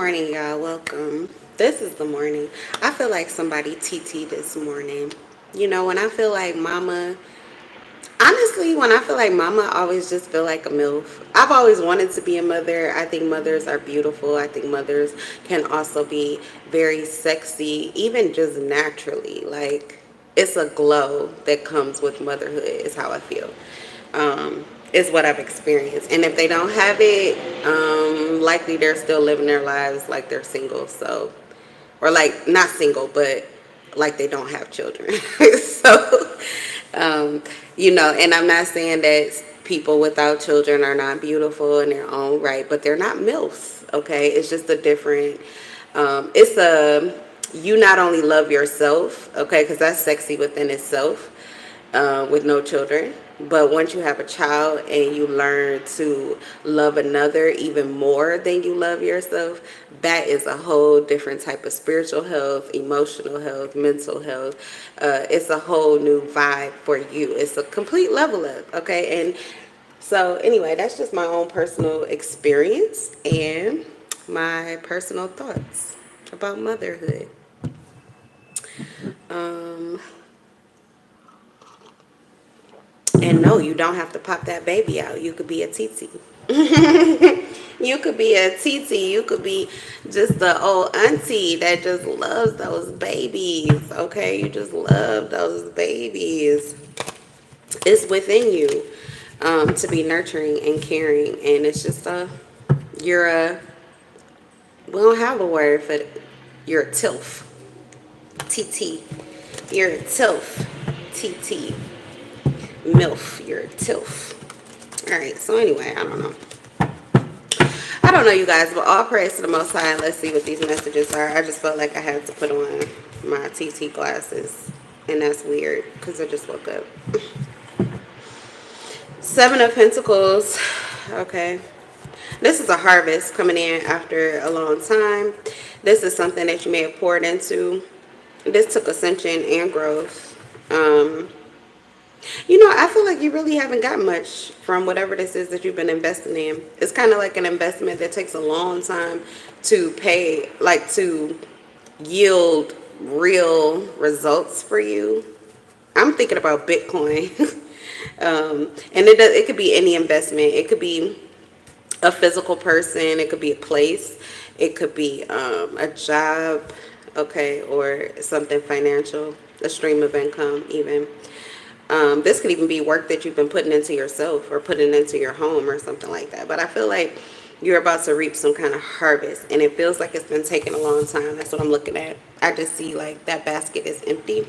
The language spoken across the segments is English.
Morning, y'all. Welcome. This is the morning. I feel like somebody TT this morning. When I feel like mama, honestly, when I feel like mama, I always just feel like a MILF. I've always wanted to be a mother. I think mothers are beautiful. I think mothers can also be very sexy, even just naturally. Like, it's a glow that comes with motherhood, is how I feel. Is what I've experienced. And if they don't have it, likely they're still living their lives like they're single. So, or like not single, but like they don't have children. so, um, and I'm not saying that people without children are not beautiful in their own right, but they're not MILFs. Okay, it's just a different. It's a you not only love yourself, okay, because that's sexy within itself, with no children. But once you have a child and you learn to love another even more than you love yourself, that is a whole different type of spiritual health, emotional health, mental health. It's a whole new vibe for you. It's a complete level up, okay? And so, anyway, that's just my own personal experience and my personal thoughts about motherhood. Um, And no, you don't have to pop that baby out. You could be a TT. You could be a TT. You could be just the old auntie that just loves those babies. Okay, you just love those babies. It's within you, to be nurturing and caring, and it's just you're a. We don't have a word for it. You're a tilf. TT. You're a tilf. TT. MILF. You're a tilf. All right. So anyway, I don't know. I don't know, you guys, but all praise to the Most High. And let's see what these messages are. I just felt like I had to put on my TT glasses, and that's weird because I just woke up. Seven of Pentacles. Okay. This is a harvest coming in after a long time. This is something that you may have poured into. This took ascension and growth. I feel like you really haven't got much from whatever this is that you've been investing in. It's kind of like an investment that takes a long time to pay, like to yield real results for you. I'm thinking about Bitcoin. And it could be any investment. It could be a physical person. It could be a place. It could be a job, okay, or something financial, a stream of income even. This could even be work that you've been putting into yourself or putting into your home or something like that. But I feel like you're about to reap some kind of harvest, and it feels like it's been taking a long time. That's what I'm looking at. I just see like that basket is empty.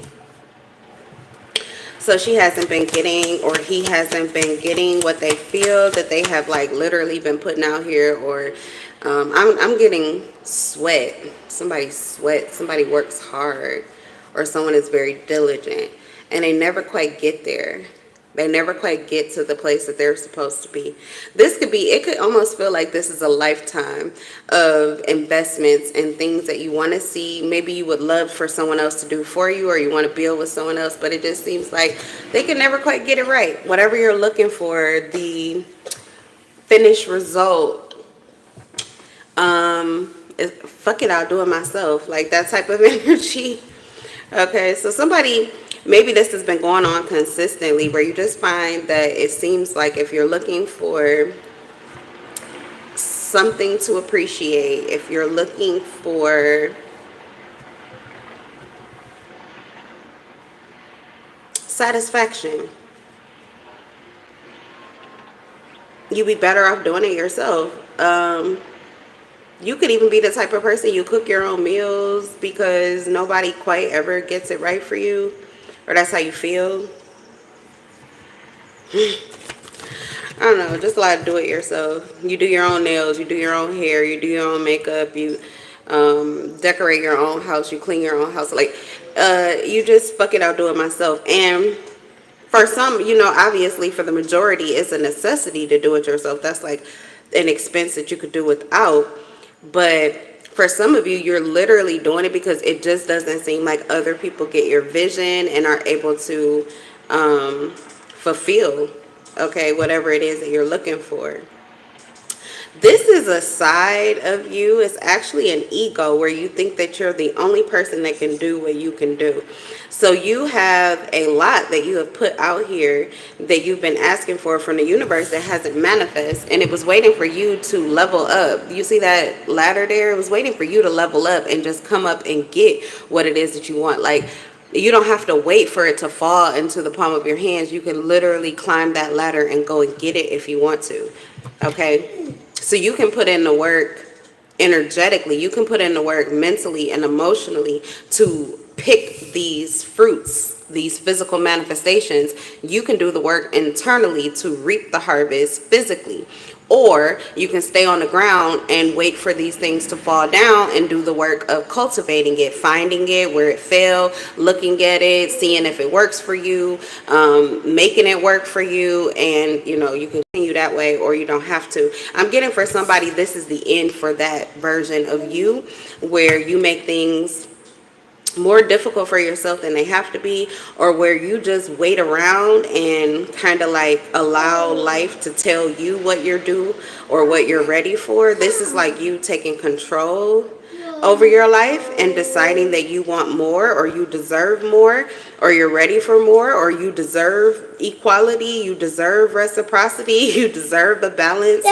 So she hasn't been getting, or he hasn't been getting what they feel that they have like literally been putting out here. Or I'm getting sweat. Somebody sweat. Somebody works hard, or someone is very diligent, and they never quite get there. They never quite get to the place that they're supposed to be. It could almost feel like this is a lifetime of investments and things that you want to see. Maybe you would love for someone else to do for you, or you want to build with someone else, but it just seems like they can never quite get it right. Whatever you're looking for, the finished result, fuck it, I'll do it myself. Like that type of energy. Okay, so maybe this has been going on consistently, where you just find that it seems like if you're looking for something to appreciate, if you're looking for satisfaction, you'd be better off doing it yourself. You could even be the type of person, you cook your own meals because nobody quite ever gets it right for you, or that's how you feel. I don't know, just a lot of do it yourself. You do your own nails, you do your own hair, you do your own makeup, you decorate your own house, you clean your own house. Like, you just fuck it, I'll do it myself. And for some, obviously for the majority, it's a necessity to do it yourself. That's like an expense that you could do without. But for some of you, you're literally doing it because it just doesn't seem like other people get your vision and are able to fulfill, okay, whatever it is that you're looking for. This is a side of you. It's actually an ego where you think that you're the only person that can do what you can do. So you have a lot that you have put out here that you've been asking for from the universe that hasn't manifest, and it was waiting for you to level up. You see that ladder there? It was waiting for you to level up and just come up and get what it is that you want. Like, you don't have to wait for it to fall into the palm of your hands. You can literally climb that ladder and go and get it if you want to. Okay? So you can put in the work energetically. You can put in the work mentally and emotionally to pick these fruits, these physical manifestations. You can do the work internally to reap the harvest physically. Or you can stay on the ground and wait for these things to fall down and do the work of cultivating it, finding it where it fell, looking at it, seeing if it works for you, making it work for you. And, you can continue that way, or you don't have to. I'm getting for somebody, this is the end for that version of you where you make things more difficult for yourself than they have to be, or where you just wait around and kind of like allow life to tell you what you're due or what you're ready for. This is like you taking control over your life and deciding that you want more, or you deserve more, or you're ready for more, or you deserve equality, you deserve reciprocity, you deserve a balance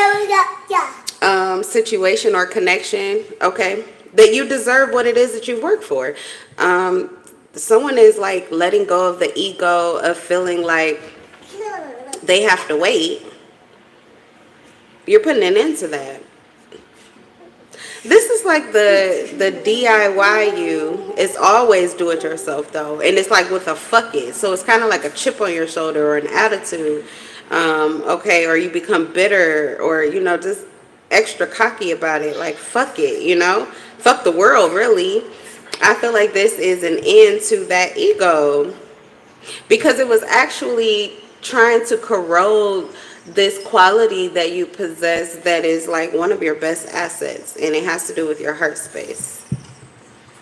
situation or connection. Okay, that you deserve what it is that you work for. Someone is like letting go of the ego of feeling like they have to wait. You're putting an end to that. This is like the DIY you. It's always do it yourself though, and it's like with a fuck it. So it's kind of like a chip on your shoulder or an attitude. Okay, or you become bitter, or just extra cocky about it. Like fuck it, fuck the world. Really, I feel like this is an end to that ego, because it was actually trying to corrode this quality that you possess that is like one of your best assets, and it has to do with your heart space.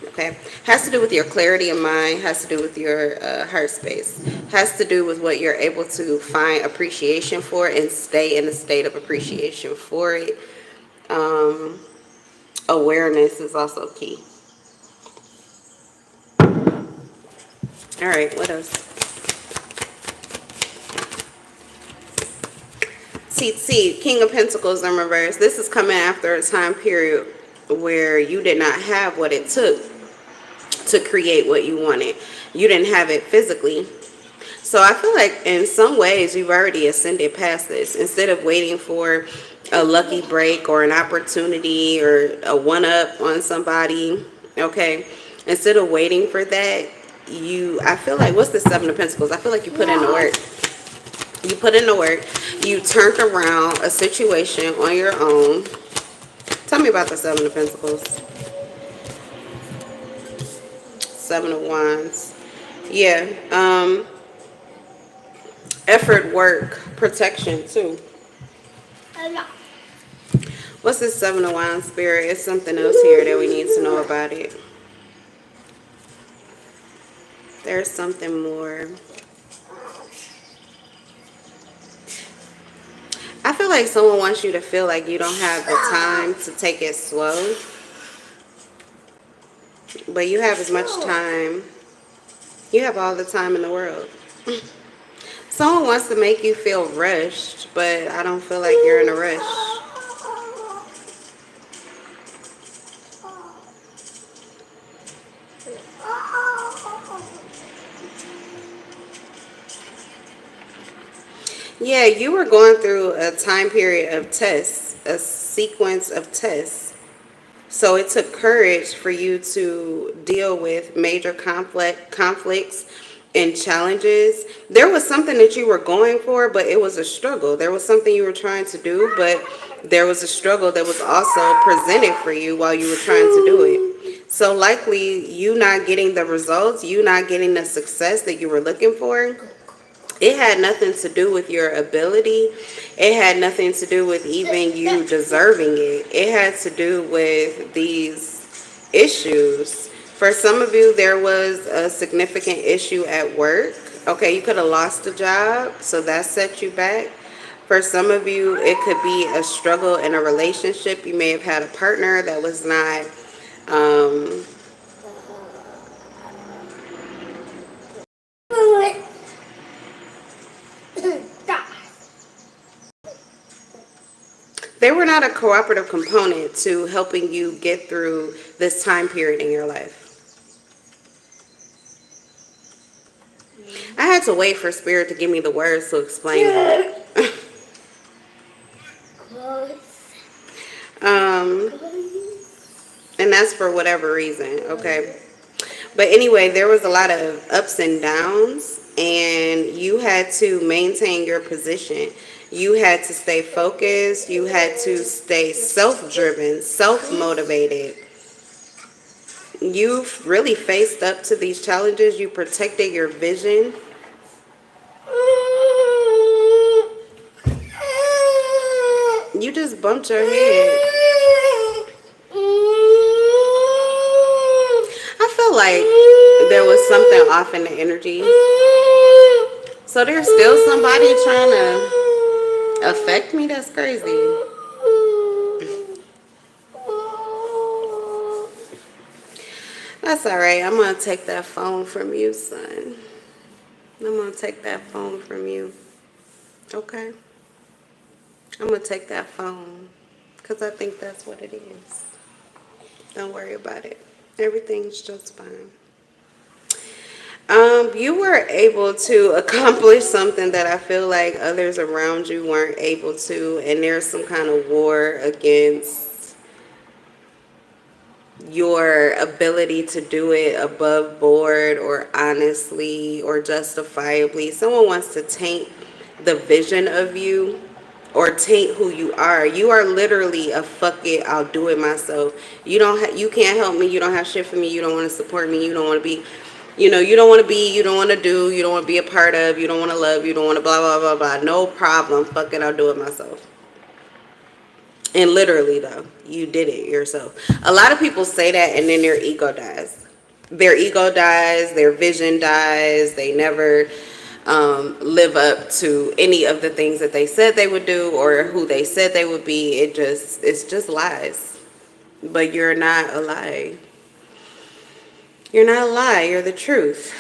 Okay, has to do with your clarity of mind, has to do with your heart space, has to do with what you're able to find appreciation for and stay in a state of appreciation for it. Awareness is also key. All right, what else? See, King of Pentacles in reverse. This is coming after a time period where you did not have what it took to create what you wanted. You didn't have it physically. So I feel like in some ways you've already ascended past this. Instead of waiting for a lucky break or an opportunity or a one-up on somebody, okay? Instead of waiting for that, I feel like, what's the Seven of Pentacles? I feel like you put in the work. You put in the work. You turned around a situation on your own. Tell me about the Seven of Pentacles. Seven of Wands. Yeah. Effort, work, protection too. What's this Seven of Wands, Spirit? It's something else here that we need to know about it. There's something more. I feel like someone wants you to feel like you don't have the time to take it slow. But you have as much time. You have all the time in the world. Someone wants to make you feel rushed, but I don't feel like you're in a rush. Yeah, you were going through a time period of tests, a sequence of tests. So it took courage for you to deal with major conflicts and challenges. There was something that you were going for, but it was a struggle. There was something you were trying to do, but there was a struggle that was also presented for you while you were trying to do it. So likely you not getting the results, you not getting the success that you were looking for, it had nothing to do with your ability. It had nothing to do with even you deserving it. It had to do with these issues. For some of you, there was a significant issue at work. Okay, you could have lost a job, so that set you back. For some of you, it could be a struggle in a relationship. You may have had a partner that was not um, they were not a cooperative component to helping you get through this time period in your life. I had to wait for Spirit to give me the words to explain it. um, and that's for whatever reason, okay? But anyway, there was a lot of ups and downs, and you had to maintain your position. You had to stay focused. You had to stay self-driven, self-motivated. You've really faced up to these challenges. You protected your vision. You just bumped your head. I feel like there was something off in the energy. So there's still somebody trying to affect me? That's crazy. That's all right. I'm going to take that phone from you, son. I'm going to take that phone from you. Okay? I'm going to take that phone because I think that's what it is. Don't worry about it. Everything's just fine. You were able to accomplish something that I feel like others around you weren't able to, and there's some kind of war against your ability to do it above board or honestly or justifiably. Someone wants to taint the vision of you or taint who you are. You are literally a fuck it, I'll do it myself. You can't help me. You don't have shit for me. You don't want to support me. You don't want to be, you don't want to be, you don't want to do, you don't want to be a part of, you don't want to love, you don't want to blah, blah, blah, blah. No problem. Fuck it, I'll do it myself. And literally, though, you did it yourself. A lot of people say that and then their ego dies. Their ego dies, their vision dies. They never live up to any of the things that they said they would do or who they said they would be. It's just lies. But you're not a lie. You're not a lie. You're the truth.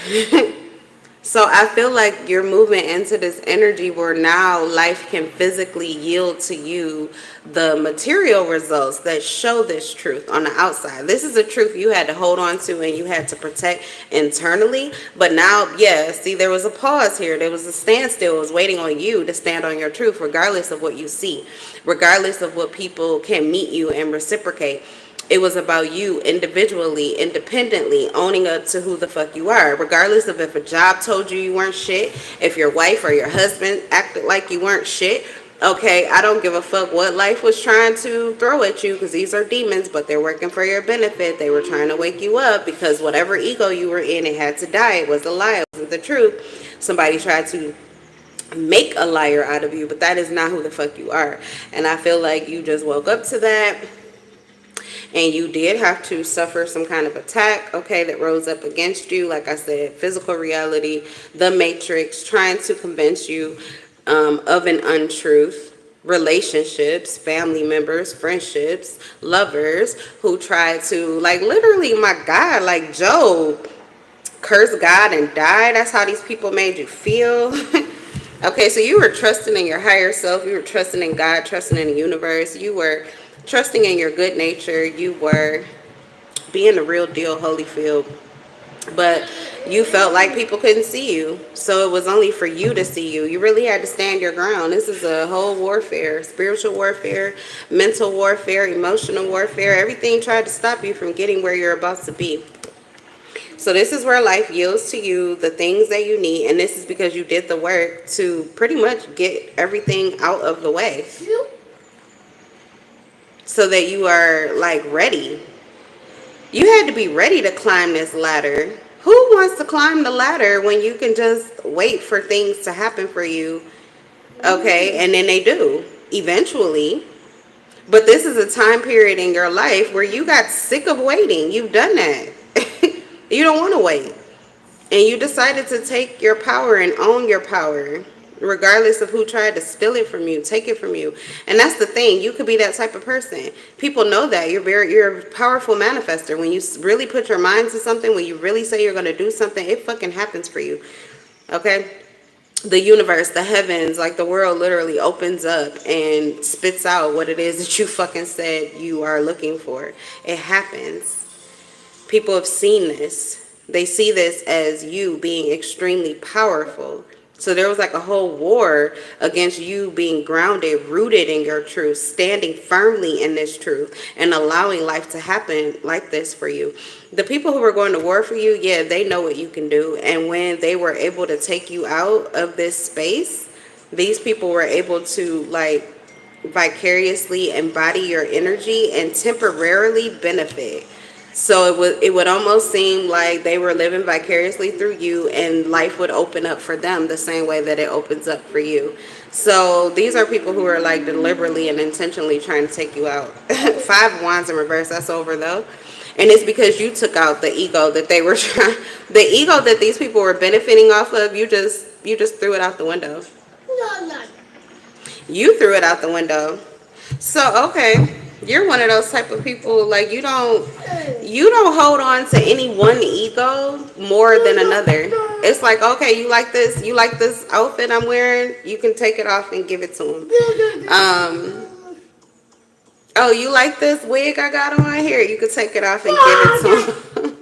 So I feel like you're moving into this energy where now life can physically yield to you the material results that show this truth on the outside. This is a truth you had to hold on to and you had to protect internally. But now, yeah, see, there was a pause here. There was a standstill. It was waiting on you to stand on your truth, regardless of what you see, regardless of what people can meet you and reciprocate. It was about you individually, independently, owning up to who the fuck you are. Regardless of if a job told you weren't shit, if your wife or your husband acted like you weren't shit. Okay, I don't give a fuck what life was trying to throw at you because these are demons, but they're working for your benefit. They were trying to wake you up because whatever ego you were in, it had to die. It was a lie. It wasn't the truth. Somebody tried to make a liar out of you, but that is not who the fuck you are. And I feel like you just woke up to that. And you did have to suffer some kind of attack, okay, that rose up against you. Like I said, physical reality, the matrix, trying to convince you of an untruth. Relationships, family members, friendships, lovers who try to, like, literally, my God, like Job, curse God and die. That's how these people made you feel. Okay, so you were trusting in your higher self. You were trusting in God, trusting in the universe. You were trusting in your good nature. You were being the real deal, Holyfield. But you felt like people couldn't see you. So it was only for you to see you. You really had to stand your ground. This is a whole warfare, spiritual warfare, mental warfare, emotional warfare. Everything tried to stop you from getting where you're about to be. So this is where life yields to you the things that you need. And this is because you did the work to pretty much get everything out of the way. So that you are, like, ready. You had to be ready to climb this ladder. Who wants to climb the ladder when you can just wait for things to happen for you? Okay, and then they do, eventually. But this is a time period in your life where you got sick of waiting. You've done that. You don't want to wait. And you decided to take your power and own your power. regardless of who tried to steal it from you, take it from you. And that's the thing. You could be that type of person. People know that you're a powerful manifester. When you really put your mind to something, when you really say you're going to do something, it fucking happens for you. Okay? The universe, the heavens, like the world literally opens up and spits out what it is that you fucking said you are looking for. It happens. People have seen this. They see this as you being extremely powerful. So there was like a whole war against you being grounded, rooted in your truth, standing firmly in this truth, and allowing life to happen like this for you. The people who were going to war for you, yeah, they know what you can do. And when they were able to take you out of this space, these people were able to like vicariously embody your energy and temporarily benefit. So it would almost seem like they were living vicariously through you, and life would open up for them the same way that it opens up for you. So these are people who are like deliberately and intentionally trying to take you out. 5 wands in reverse, that's over though. And it's because you took out the ego that they were trying, the ego that these people were benefiting off of. You just threw it out the window. No. You threw it out the window. So okay, you're one of those type of people, like you don't hold on to any one ego more than another. It's like, okay, you like this outfit I'm wearing, you can take it off and give it to him. Oh, you like this wig I got on here, you can take it off and give it to him.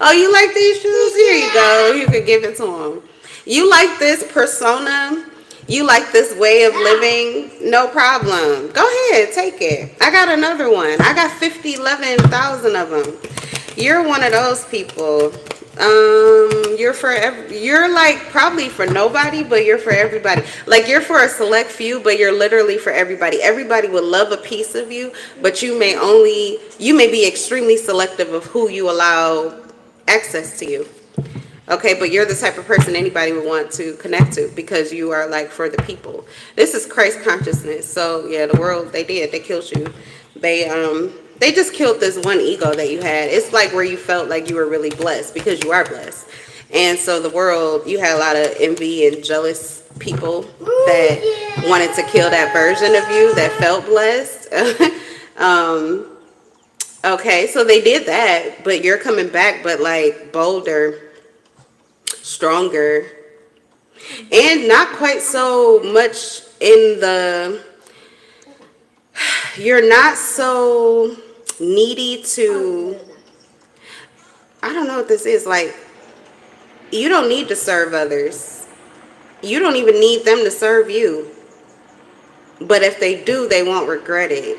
Oh, you like these shoes, here you go, you can give it to him. You like this persona, you like this way of living, no problem. Go ahead, take it. I got another one. I got 11,000 of them. You're one of those people. You're like probably for nobody, but you're for everybody. Like you're for a select few, but you're literally for everybody. Everybody would love a piece of you, but you may be extremely selective of who you allow access to you. Okay, but you're the type of person anybody would want to connect to because you are like for the people. This is Christ consciousness. So yeah, the world, they killed you. They just killed this one ego that you had. It's like where you felt like you were really blessed because you are blessed. And so the world, you had a lot of envy and jealous people that wanted to kill that version of you that felt blessed. Okay, so they did that, but you're coming back, but like bolder, stronger, and not quite so much in the, you're not so needy to, I don't know what this is, like you don't need to serve others, you don't even need them to serve you, but if they do, they won't regret it.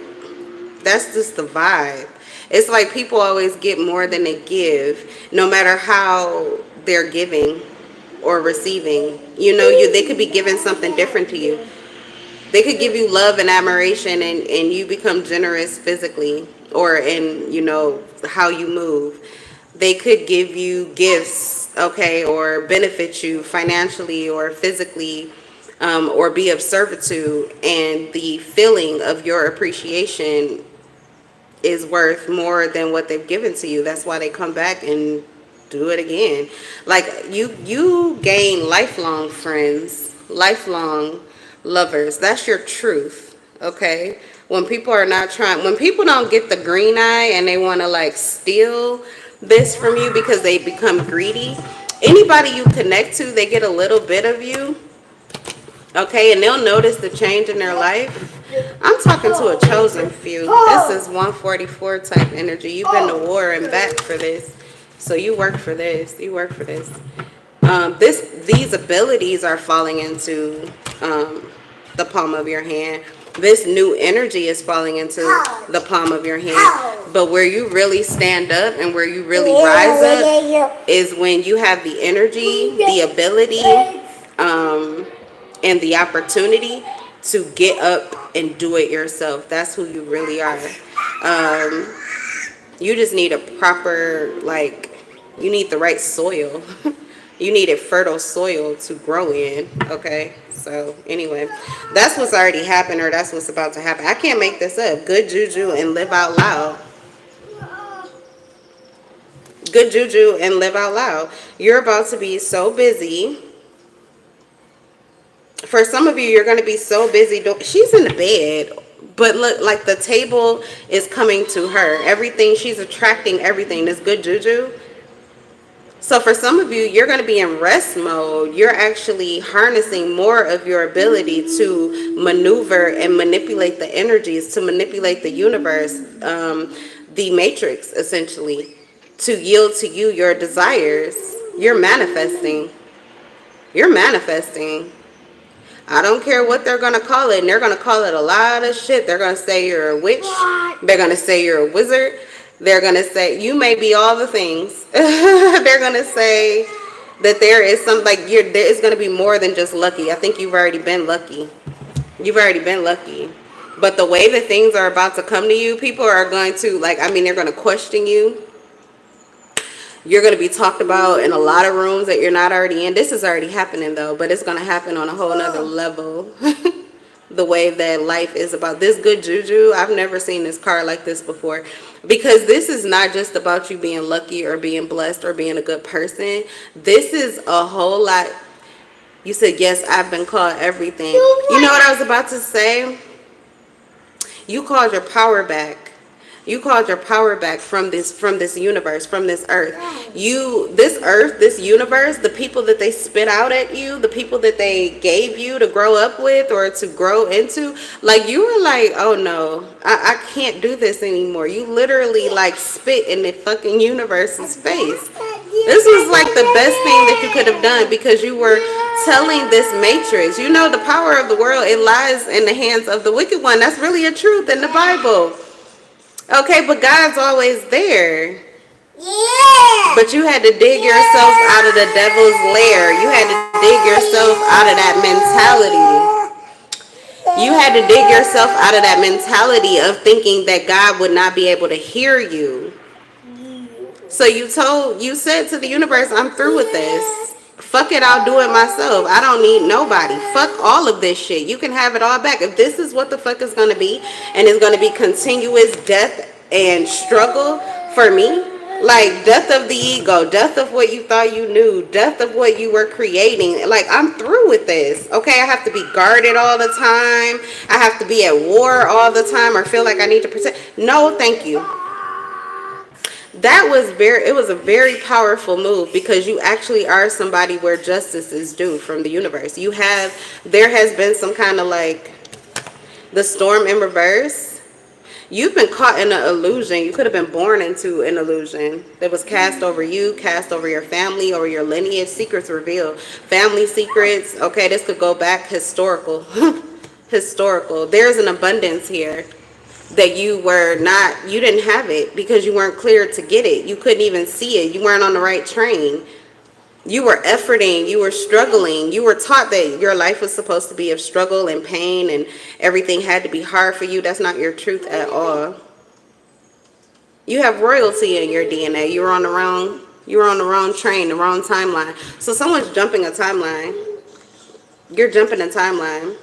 That's just the vibe. It's like people always get more than they give, no matter how they're giving or receiving. They could be giving something different to you. They could give you love and admiration, and you become generous physically or in, how you move. They could give you gifts, okay, or benefit you financially or physically, or be of servitude. And the feeling of your appreciation is worth more than what they've given to you. That's why they come back and do it again. Like you gain lifelong friends, lifelong lovers. That's your truth. Okay? When people don't get the green eye and they want to like steal this from you because they become greedy, anybody you connect to, they get a little bit of you. Okay, and they'll notice the change in their life. I'm talking to a chosen few. This is 144 type energy. You've been to war and back for this. So you work for this. You work for this. These abilities are falling into the palm of your hand. This new energy is falling into the palm of your hand. But where you really stand up and where you really rise up is when you have the energy, the ability, and the opportunity to get up and do it yourself. That's who you really are. You just need a proper, you need the right soil. You need a fertile soil to grow in, okay? So anyway, that's what's already happened, or that's what's about to happen. I can't make this up. Good juju and live out loud. Good juju and live out loud. You're about to be so busy. for some of you, you're going to be so busy. She's in the bed, but look, like the table is coming to her. Everything, she's attracting everything. This good juju. So for some of you, you're going to be in rest mode. You're actually harnessing more of your ability to maneuver and manipulate the energies, to manipulate the universe, the matrix, essentially, to yield to you your desires. You're manifesting. You're manifesting. I don't care what they're going to call it. And they're going to call it a lot of shit. They're going to say you're a witch. They're going to say you're a wizard. They're going to say you may be all the things. They're going to say that there is some, like, there is going to be more than just lucky. I think you've already been lucky. You've already been lucky. But the way that things are about to come to you, people are going to, like, I mean, they're going to question you. You're going to be talked about in a lot of rooms that you're not already in. This is already happening, though, but it's going to happen on a whole nother level. The way that life is about this good juju. I've never seen this card like this before, because this is not just about you being lucky or being blessed or being a good person. This is a whole lot. You said, yes, I've been called everything. You know what I was about to say? You called your power back. You called your power back from this universe, from this earth. This earth, this universe, the people that they spit out at you, the people that they gave you to grow up with or to grow into, like, you were like, oh no, I can't do this anymore. You literally like spit in the fucking universe's face. This was like the best thing that you could have done, because you were telling this matrix, you know, the power of the world, it lies in the hands of the wicked one. That's really a truth in the Bible. Okay, but God's always there. Yeah. But you had to dig yourself out of the devil's lair. You had to dig yourself out of that mentality. You had to dig yourself out of that mentality of thinking that God would not be able to hear you. So you said to the universe, I'm through with this. Fuck it, I'll do it myself. I don't need nobody. Fuck all of this shit. You can have it all back. If this is what the fuck is going to be, and it's going to be continuous death and struggle for me, like death of the ego, death of what you thought you knew, death of what you were creating. Like, I'm through with this. Okay, I have to be guarded all the time. I have to be at war all the time or feel like I need to protect. No, thank you. It was a very powerful move, because you actually are somebody where justice is due from the universe. There has been some kind of like the storm in reverse. You've been caught in an illusion. You could have been born into an illusion that was cast over you, cast over your family, over your lineage. Secrets revealed. Family secrets. Okay, this could go back historical. Historical. There's an abundance here that you didn't have it because you weren't clear to get it. You couldn't even see it. You weren't on the right train. You were efforting, you were struggling. You were taught that your life was supposed to be of struggle and pain and everything had to be hard for you. That's not your truth at all. You have royalty in your DNA. You were on the wrong train, the wrong timeline. So someone's jumping a timeline. You're jumping a timeline.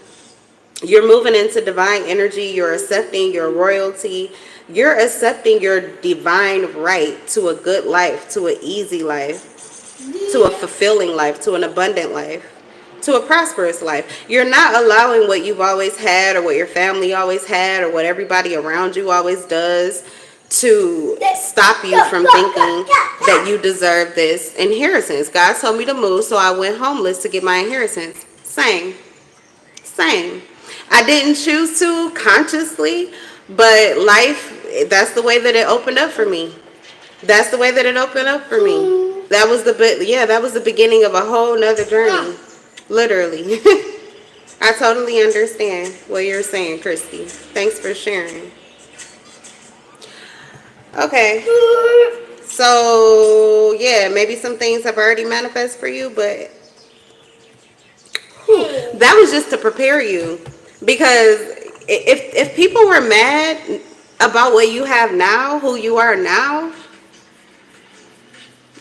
You're moving into divine energy. You're accepting your royalty. You're accepting your divine right to a good life, to an easy life, to a fulfilling life, to an abundant life, to a prosperous life. You're not allowing what you've always had or what your family always had or what everybody around you always does to stop you from thinking that you deserve this inheritance. God told me to move, so I went homeless to get my inheritance. Same. I didn't choose to consciously, but life, that's the way that it opened up for me. That was the beginning of a whole nother journey. Literally. I totally understand what you're saying, Christy. Thanks for sharing. Okay. So, yeah, maybe some things have already manifested for you, but that was just to prepare you. Because if people were mad about what you have now, who you are now,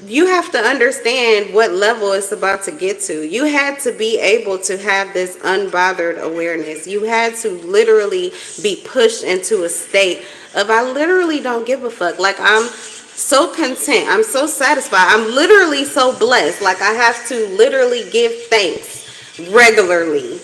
you have to understand what level it's about to get to. You had to be able to have this unbothered awareness. You had to literally be pushed into a state of, I literally don't give a fuck. Like, I'm so content. I'm so satisfied. I'm literally so blessed. Like, I have to literally give thanks regularly.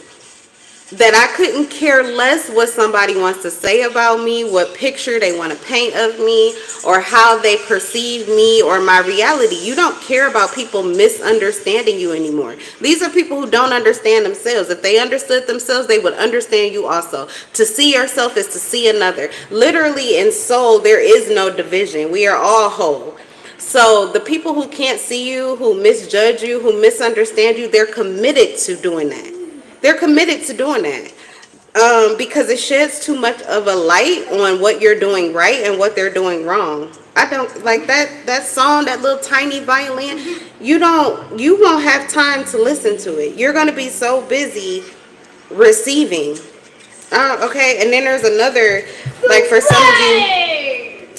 that I couldn't care less what somebody wants to say about me, what picture they want to paint of me, or how they perceive me or my reality. You don't care about people misunderstanding you anymore. These are people who don't understand themselves. If they understood themselves, they would understand you also. To see yourself is to see another. Literally in soul, there is no division. We are all whole. So the people who can't see you, who misjudge you, who misunderstand you, they're committed to doing that. They're committed to doing that, because it sheds too much of a light on what you're doing right and what they're doing wrong. I don't like that song, that little tiny violin. You won't have time to listen to it. You're going to be so busy receiving. Okay, and then there's another, like for some of you.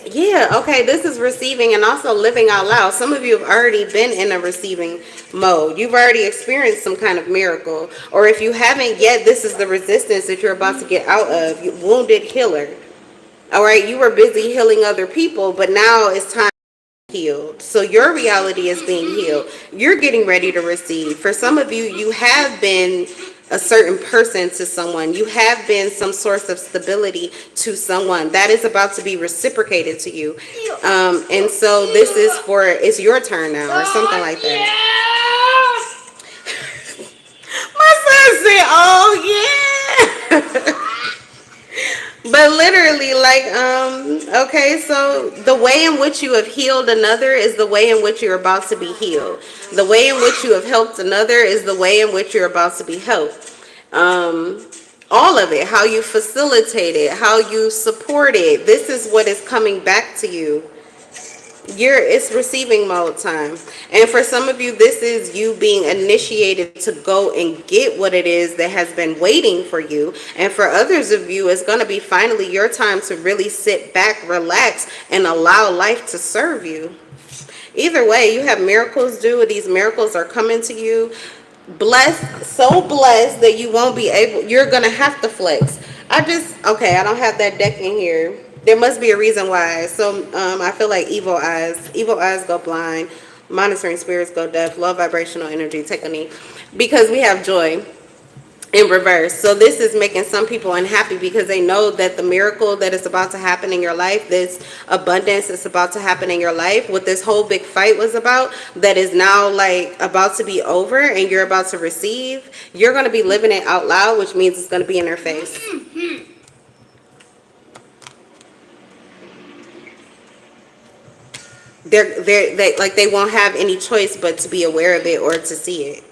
Yeah, okay, this is receiving and also living out loud. Some of you have already been in a receiving mode. You've already experienced some kind of miracle. Or if you haven't yet, this is the resistance that you're about to get out of. You wounded healer. All right, you were busy healing other people, but now it's time to be healed. So your reality is being healed. You're getting ready to receive. For some of you, you have been a certain person to someone. You have been some source of stability to someone. That is about to be reciprocated to you. And so this is it's your turn now or something like that. My son said, oh yeah. But literally, like, okay, so the way in which you have healed another is the way in which you're about to be healed. The way in which you have helped another is the way in which you're about to be helped. All of it, how you facilitate it, how you support it, this is what is coming back to you. It's receiving mode time. And for some of you, this is you being initiated to go and get what it is that has been waiting for you. And for others of you, it's going to be finally your time to really sit back, relax, and allow life to serve you. Either way, you have miracles due. These miracles are coming to you. Blessed, so blessed that you won't be able, you're going to have to flex. I don't have that deck in here. There must be a reason why. So I feel like evil eyes go blind, monitoring spirits go deaf, low vibrational energy take a knee, because we have joy in reverse. So this is making some people unhappy because they know that the miracle that is about to happen in your life, this abundance that's about to happen in your life, what this whole big fight was about, that is now like about to be over and you're about to receive, you're going to be living it out loud, which means it's going to be in their face. They won't have any choice but to be aware of it or to see it.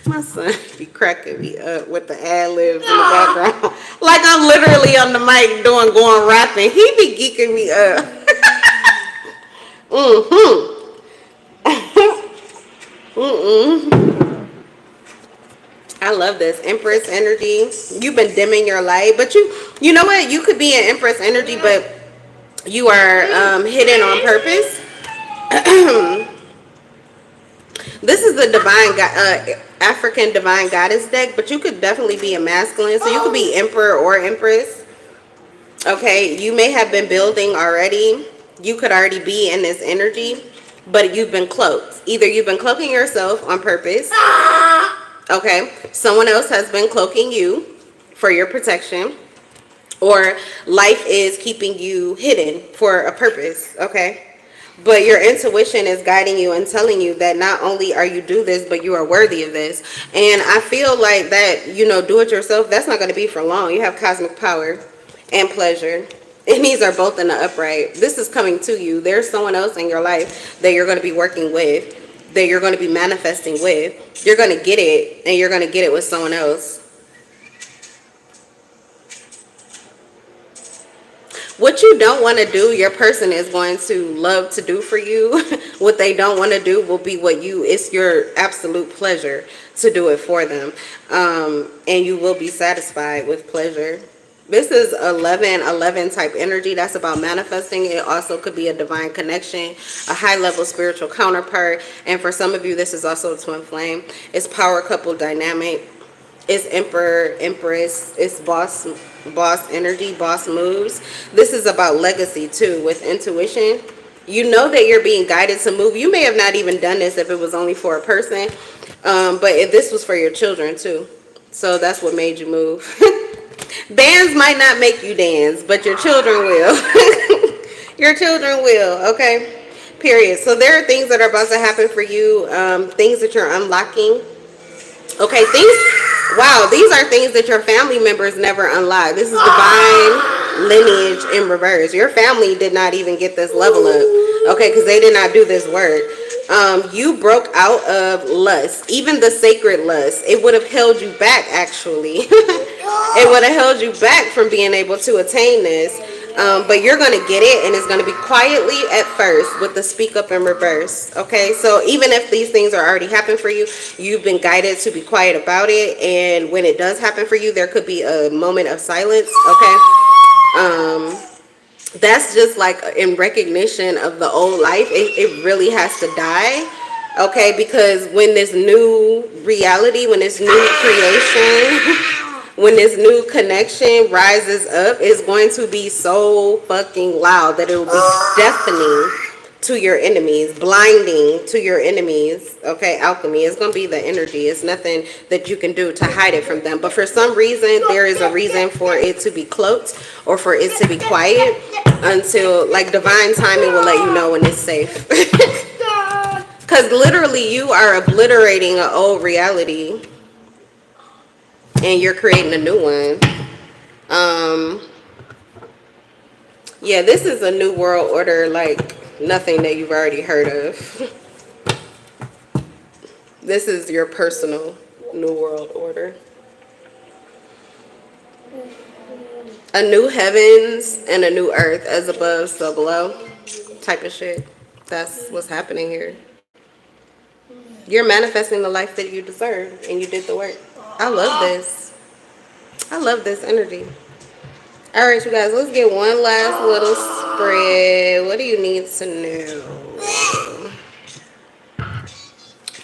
My son be cracking me up with the ad-libs in the background. Like I'm literally on the mic going rapping. He be geeking me up. I love this. Empress energy. You've been dimming your light. But you know what? You could be an Empress energy, but you are hidden on purpose. This is the African divine goddess deck, but you could definitely be a masculine. So you could be emperor or empress. Okay, you may have been building already. You could already be in this energy, but you've been cloaked. Either you've been cloaking yourself on purpose. Okay, someone else has been cloaking you for your protection, or life is keeping you hidden for a purpose. Okay. But your intuition is guiding you and telling you that not only are you do this, but you are worthy of this. And I feel like that, do it yourself, that's not going to be for long. You have cosmic power and pleasure. And these are both in the upright. This is coming to you. There's someone else in your life that you're going to be working with, that you're going to be manifesting with. You're going to get it, and you're going to get it with someone else. What you don't want to do, your person is going to love to do for you. What they don't want to do will be it's your absolute pleasure to do it for them. And you will be satisfied with pleasure. This is 11 type energy. That's about manifesting. It also could be a divine connection, a high level spiritual counterpart. And for some of you, this is also a twin flame. It's power couple dynamic. It's emperor, empress. It's boss energy, boss moves. This is about legacy too, with intuition. You know that you're being guided to move. You may have not even done this if it was only for a person, but if this was for your children too. So that's what made you move. Bands might not make you dance, but your children will. Your children will, okay? Period. So there are things that are about to happen for you, things that you're unlocking. Okay, things, wow, these are things that your family members never unlocked. This is divine lineage in reverse. Your family did not even get this level up, okay, because they did not do this work. You broke out of lust, even the sacred lust. It would have held you back, actually. It would have held you back from being able to attain this. But you're going to get it, and it's going to be quietly at first with the speak up in reverse. Okay, so even if these things are already happening for you, you've been guided to be quiet about it. And when it does happen for you, there could be a moment of silence. Okay, that's just like in recognition of the old life. It really has to die. Okay, because when this new reality, when this new creation, when this new connection rises up, it's going to be so fucking loud that it will be deafening to your enemies, blinding to your enemies. Okay, alchemy is going to be the energy. It's nothing that you can do to hide it from them. But for some reason, there is a reason for it to be cloaked or for it to be quiet until, like, divine timing will let you know when it's safe. Because literally you are obliterating an old reality and you're creating a new one. Yeah, this is a new world order like nothing that you've already heard of. This is your personal new world order. A new heavens and a new earth, as above, so below type of shit. That's what's happening here. You're manifesting the life that you deserve, and you did the work. I love this. I love this energy. All right, you guys, let's get one last little spread. What do you need to know?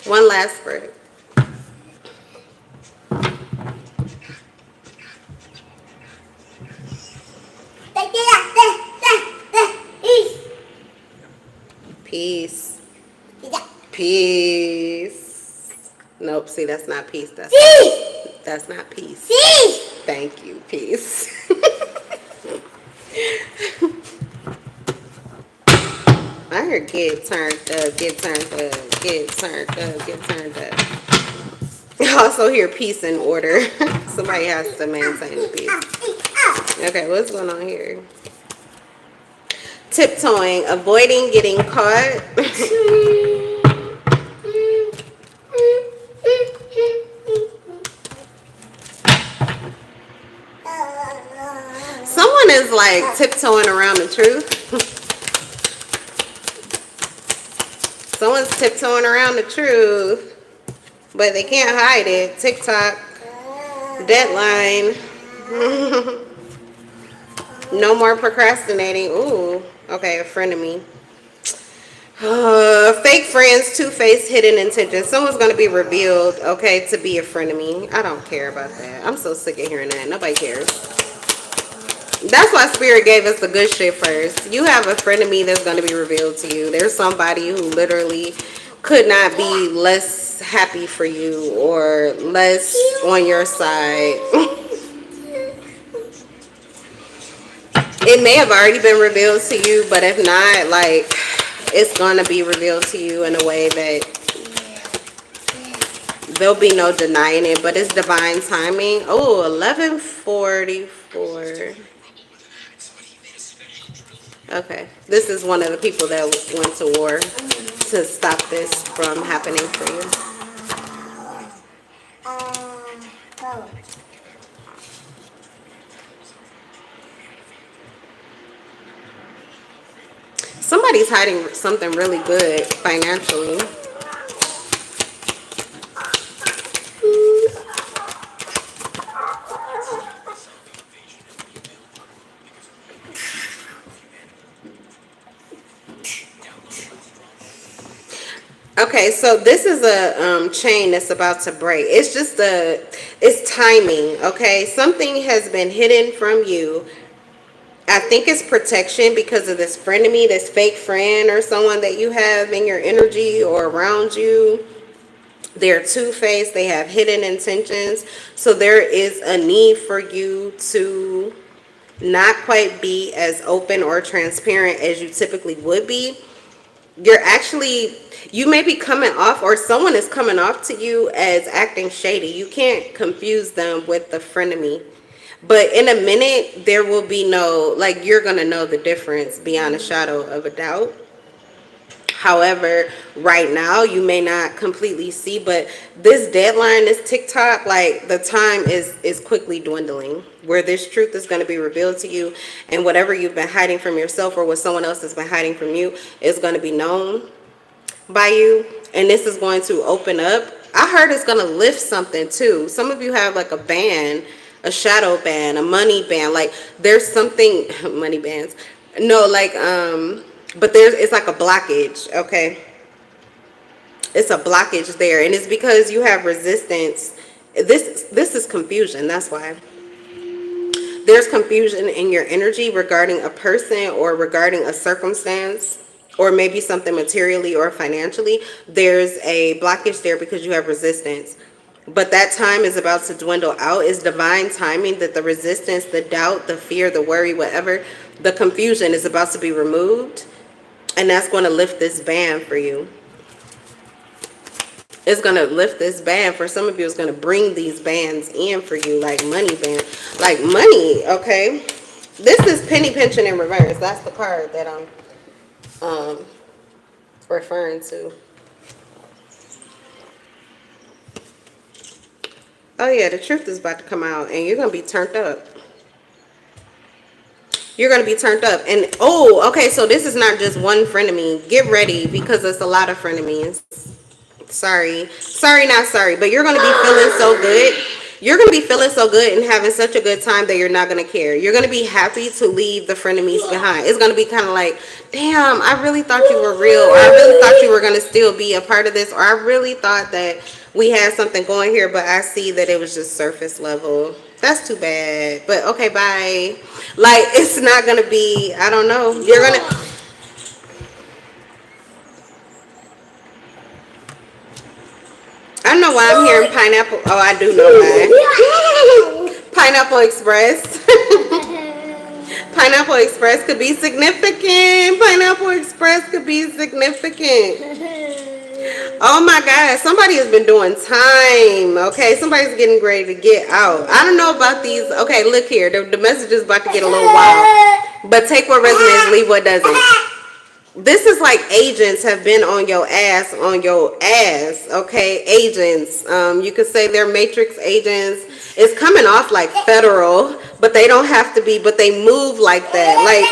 One last spread. Peace. Peace. Nope, see, that's not peace. That's not peace. Thank you, peace. I heard get turned up, get turned up, get turned up, get turned up. I also hear peace and order. Somebody has to maintain the peace. Okay, what's going on here? Tiptoeing, avoiding getting caught. Someone is like tiptoeing around the truth. Someone's tiptoeing around the truth, but they can't hide it. TikTok, deadline. No more procrastinating. Ooh, okay, a friend of me. Fake friends, two-faced, hidden intentions. Someone's going to be revealed, okay, to be a friend of me. I don't care about that. I'm so sick of hearing that. Nobody cares. That's why Spirit gave us the good shit first. You have a friend of me that's going to be revealed to you. There's somebody who literally could not be less happy for you or less on your side. It may have already been revealed to you, but if not, like, it's going to be revealed to you in a way that there'll be no denying it, but it's divine timing. Oh, 11:44. Okay, this is one of the people that went to war to stop this from happening for you. Somebody's hiding something really good financially. Okay, so this is a chain that's about to break. It's just it's timing, okay? Something has been hidden from you. I think it's protection because of this frenemy, this fake friend or someone that you have in your energy or around you. They're two-faced. They have hidden intentions. So there is a need for you to not quite be as open or transparent as you typically would be. You may be coming off, or someone is coming off to you as acting shady. You can't confuse them with the frenemy. But in a minute, there will be no, like, you're going to know the difference beyond a shadow of a doubt. However, right now you may not completely see, but this deadline, this TikTok, like the time is quickly dwindling, where this truth is going to be revealed to you, and whatever you've been hiding from yourself or what someone else has been hiding from you is going to be known by you, and this is going to open up. I heard it's going to lift something too. Some of you have like a band, a shadow band, a money band, like there's something money bands. No, like but it's like a blockage, okay? It's a blockage there, and it's because you have resistance. This is confusion. That's why. There's confusion in your energy regarding a person or regarding a circumstance, or maybe something materially or financially. There's a blockage there because you have resistance. But that time is about to dwindle out. It's divine timing that the resistance, the doubt, the fear, the worry, whatever, the confusion is about to be removed. And that's going to lift this band for you. It's going to lift this band. For some of you, it's going to bring these bands in for you, like money band. Like money, okay? This is penny pinching in reverse. That's the card that I'm referring to. Oh yeah, the truth is about to come out, and you're going to be turned up. You're going to be turned up. And, oh, okay, so this is not just one frenemy. Get ready, because it's a lot of frenemies. Sorry, not sorry, but you're going to be feeling so good. You're going to be feeling so good and having such a good time that you're not going to care. You're going to be happy to leave the frenemies behind. It's going to be kind of like, damn, I really thought you were real. Or I really thought you were going to still be a part of this. Or I really thought that we had something going here, but I see that it was just surface level. That's too bad. But okay, bye. Like, it's not going to be, I don't know. You're going to... I don't know why I'm hearing pineapple. Oh, I do know why. Pineapple Express. Pineapple Express could be significant. Pineapple Express could be significant. Oh my God, somebody has been doing time. Okay, somebody's getting ready to get out. I don't know about these. Okay, look here. The message is about to get a little wild. But take what resonates, leave what doesn't. This is like agents have been on your ass, okay? Agents. You could say they're matrix agents. It's coming off like federal, but they don't have to be, but they move like that. Like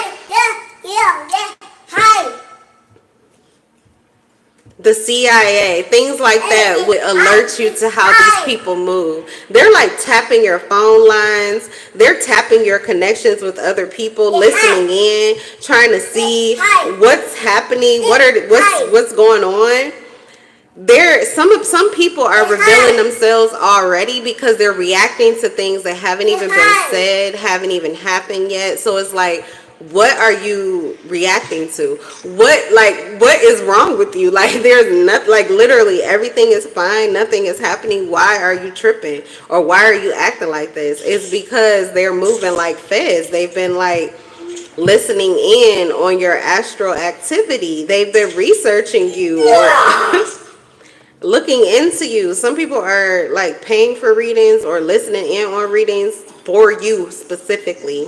the CIA, things like that would alert you to how these people move. They're like tapping your phone lines. They're tapping your connections with other people, listening in, trying to see what's happening, what's going on. Some people are revealing themselves already because they're reacting to things that haven't even been said, haven't even happened yet. So it's like, what are you reacting to? What is wrong with you? Like, there's nothing, like literally everything is fine, nothing is happening. Why are you tripping? Or why are you acting like this? It's because they're moving like feds. They've been like listening in on your astral activity. They've been researching you or looking into you. Some people are like paying for readings or listening in on readings for you specifically.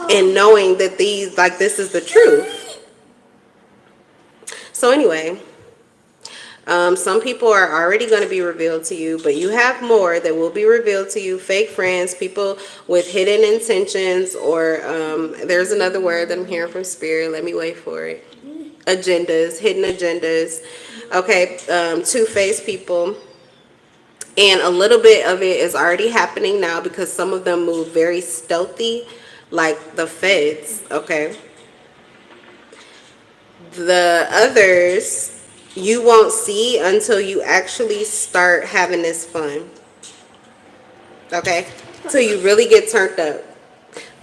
And knowing that this is the truth. So anyway, some people are already going to be revealed to you, but you have more that will be revealed to you. Fake friends, people with hidden intentions, or there's another word that I'm hearing from Spirit. Let me wait for it. Agendas, hidden agendas. Okay, two-faced people. And a little bit of it is already happening now because some of them move very stealthy, like the feds, okay? The others, you won't see until you actually start having this fun, okay? Till you really get turned up.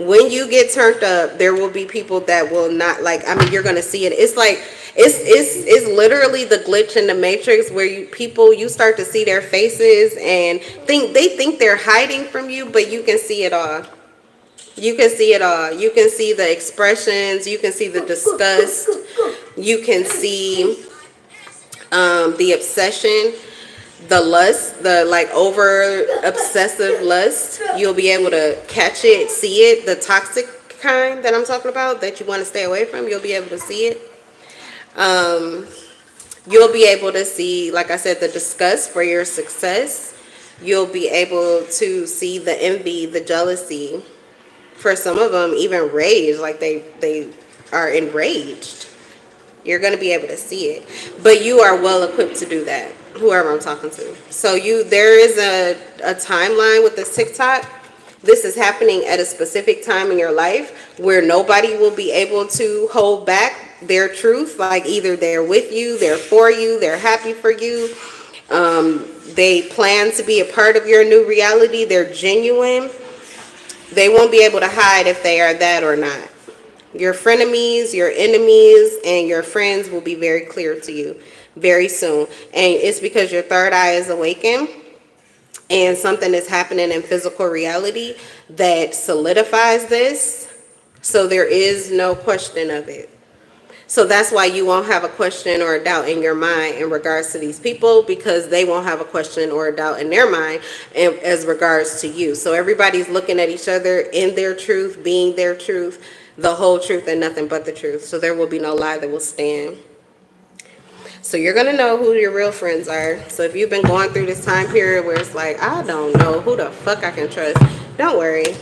when you get turned up, there will be people that will not like. I mean, you're gonna see it. It's like it's literally the glitch in the matrix where you start to see their faces and think they're hiding from you, but you can see it all. You can see it all. You can see the expressions. You can see the disgust. You can see the obsession, the lust, the like over obsessive lust. You'll be able to catch it, see it, the toxic kind that I'm talking about that you want to stay away from. You'll be able to see it. You'll be able to see, like I said, the disgust for your success. You'll be able to see the envy, the jealousy. For some of them, even rage, like they are enraged. You're going to be able to see it, but you are well equipped to do that, whoever I'm talking to. So there is a timeline with this TikTok. This is happening at a specific time in your life where nobody will be able to hold back their truth. Like either they're with you, they're for you, they're happy for you. They plan to be a part of your new reality. They're genuine. They won't be able to hide if they are that or not. Your frenemies, your enemies, and your friends will be very clear to you very soon. And it's because your third eye is awakened and something is happening in physical reality that solidifies this. So there is no question of it. So that's why you won't have a question or a doubt in your mind in regards to these people, because they won't have a question or a doubt in their mind as regards to you. So everybody's looking at each other in their truth, being their truth, the whole truth and nothing but the truth. So there will be no lie that will stand. So you're going to know who your real friends are. So if you've been going through this time period where it's like, I don't know who the fuck I can trust, don't worry.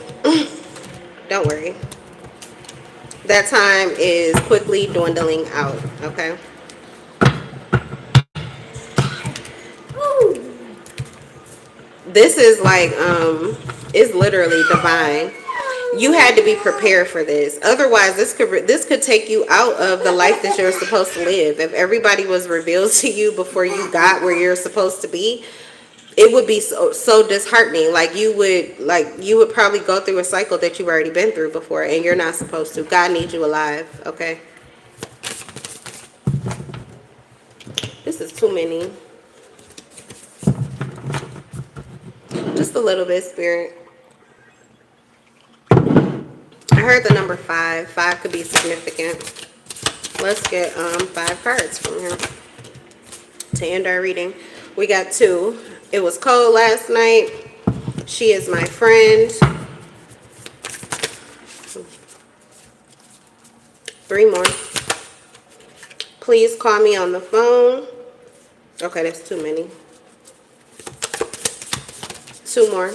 Don't worry. That time is quickly dwindling out, okay? This is like, it's literally divine. You had to be prepared for this. Otherwise, this could take you out of the life that you're supposed to live. If everybody was revealed to you before you got where you're supposed to be, it would be so disheartening. Like you would probably go through a cycle that you've already been through before, and you're not supposed to. God needs you alive, okay? This is too many. Just a little bit, Spirit. I heard the number 5. 5 could be significant. Let's get 5 cards from here to end our reading. We got 2. It was cold last night. She is my friend. 3 more. Please call me on the phone. Okay, that's too many. 2 more.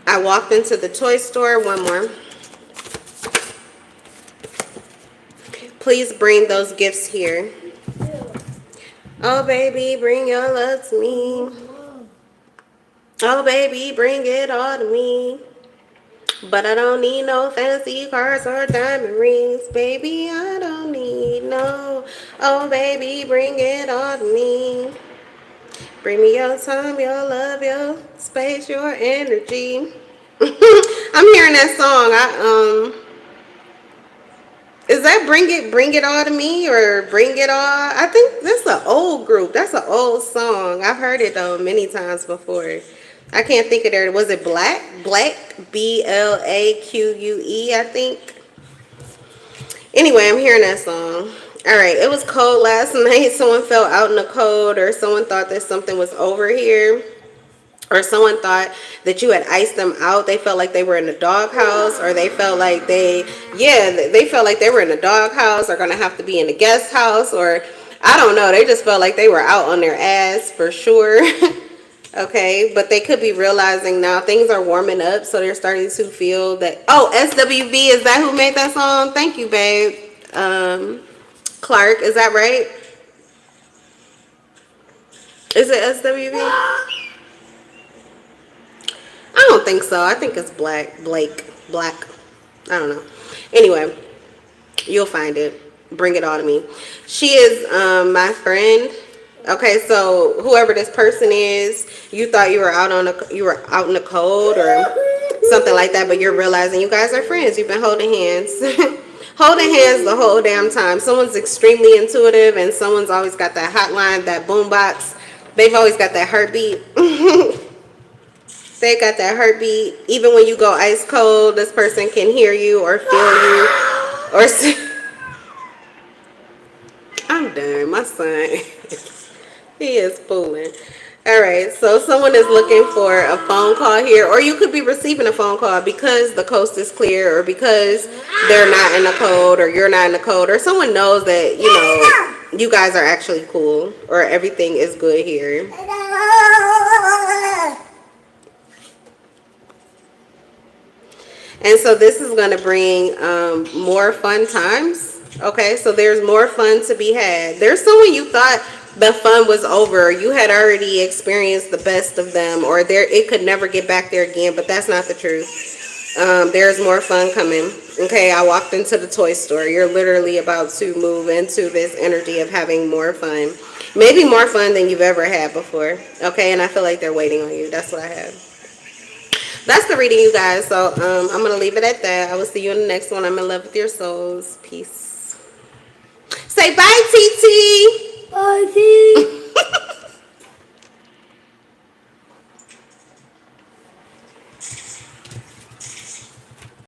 I walked into the toy store. 1 more. Please bring those gifts here. Oh, baby, bring your love to me. Oh, baby, bring it all to me. But I don't need no fancy cars or diamond rings. Baby, I don't need no. Oh, baby, bring it all to me. Bring me your time, your love, your space, your energy. I'm hearing that song. Is that Bring It All to Me or Bring It All? I think that's an old group. That's an old song. I've heard it though many times before. I can't think of their, was it Black? BLAQUE, I think. Anyway, I'm hearing that song. All right, it was cold last night. Someone fell out in the cold, or someone thought that something was over here, or someone thought that you had iced them out. They felt like they were in a doghouse, or they felt like they felt like they were in a doghouse, or gonna have to be in a guest house, or I don't know. They just felt like they were out on their ass for sure. Okay, but they could be realizing now things are warming up, so they're starting to feel that. Oh, SWV, is that who made that song? Thank you, babe. Clark, is that right? Is it SWV? I don't think so. I think it's Black. I don't know. Anyway, you'll find it. Bring it all to me. She is my friend. Okay, so whoever this person is, you thought you were out in the cold, or something like that, but you're realizing you guys are friends. You've been holding hands. Holding hands the whole damn time. Someone's extremely intuitive and someone's always got that hotline, that boombox. They've always got that heartbeat. They got that heartbeat. Even when you go ice cold, this person can hear you or feel you or see. I'm done. My son, he is fooling. All right, so someone is looking for a phone call here, or you could be receiving a phone call because the coast is clear, or because they're not in the code, or you're not in the code, or someone knows that, you know, you guys are actually cool, or everything is good here. And so this is going to bring more fun times. Okay, so there's more fun to be had. There's someone you thought the fun was over. You had already experienced the best of them, or it could never get back there again, but that's not the truth. There's more fun coming. Okay, I walked into the toy store. You're literally about to move into this energy of having more fun. Maybe more fun than you've ever had before. Okay, and I feel like they're waiting on you. That's what I have. That's the reading, you guys. So I'm going to leave it at that. I will see you in the next one. I'm in love with your souls. Peace. Say bye, TT. Bye, TT.